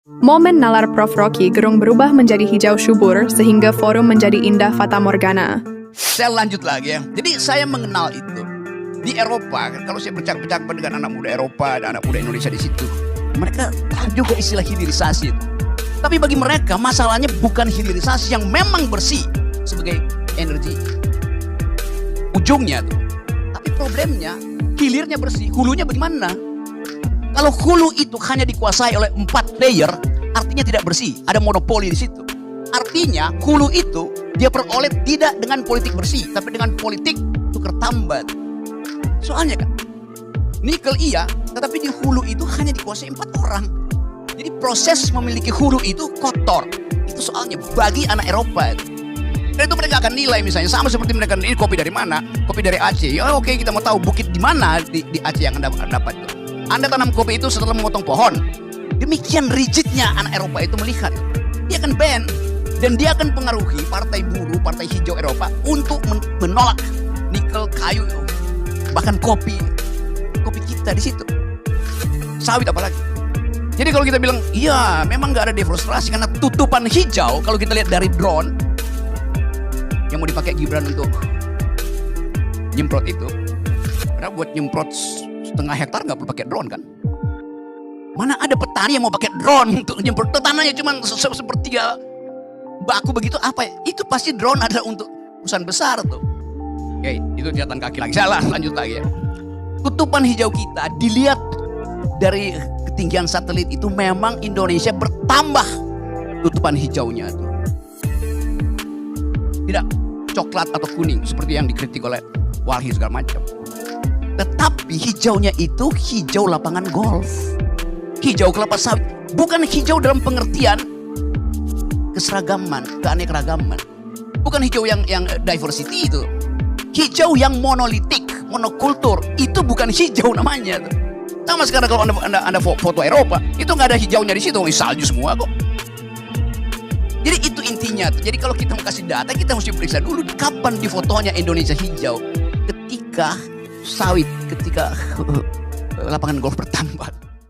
Momen nalar Prof. Rocky gerung berubah menjadi hijau subur sehingga forum menjadi indah fata morgana. Saya lanjut lagi ya. Jadi saya mengenal itu. Di Eropa, kalau saya bercakap dengan anak muda Eropa dan anak muda Indonesia di situ, mereka tahu juga istilah hilirisasi itu. Tapi bagi mereka masalahnya bukan hilirisasi yang memang bersih sebagai energi ujungnya tuh. Tapi problemnya hilirnya bersih, hulunya bagaimana? Kalau hulu itu hanya dikuasai oleh 4 player, artinya tidak bersih, ada monopoli di situ. Artinya hulu itu dia peroleh tidak dengan politik bersih, tapi dengan politik tukar tambat. Soalnya kan, nikel iya, tetapi di hulu itu hanya dikuasai 4 orang. Jadi proses memiliki hulu itu kotor. Itu soalnya bagi anak Eropa. Dan itu mereka akan nilai misalnya sama seperti mereka ini kopi dari mana? Kopi dari Aceh. Ya oke, kita mau tahu bukit di mana di Aceh yang Anda dapat itu. Anda tanam kopi itu setelah memotong pohon. Demikian rigidnya anak Eropa itu melihat. Dia akan ban dan dia akan pengaruhi partai buruh, partai hijau Eropa untuk menolak nikel, kayu, bahkan kopi kita di situ. Sawit apalagi. Jadi kalau kita bilang, iya memang nggak ada deforestasi karena tutupan hijau. Kalau kita lihat dari drone yang mau dipakai Gibran untuk nyemprot itu, karena buat nyemprot setengah hektar nggak perlu pakai drone kan? Mana ada petani yang mau pakai drone untuk nyemprot tanahnya cuma sepertiga baku begitu apa ya? Itu pasti drone ada untuk perusahaan besar tuh. Oke, itu catatan kaki lagi. Salah, lanjut lagi ya. Tutupan hijau kita dilihat dari ketinggian satelit itu memang Indonesia bertambah tutupan hijaunya tuh. Tidak coklat atau kuning seperti yang dikritik oleh Walhi segala macam. Tetapi hijaunya itu hijau lapangan golf, hijau kelapa sawit, bukan hijau dalam pengertian keseragaman, keanekaragaman. Bukan hijau yang diversity itu. Hijau yang monolitik, monokultur, itu bukan hijau namanya. Sama sekarang kalau anda foto Eropa, itu nggak ada hijaunya di situ, salju semua kok. Jadi itu intinya. Jadi kalau kita mau kasih data, kita mesti periksa dulu kapan di fotonya Indonesia hijau. Ketika sawit, ketika lapangan golf bertambah.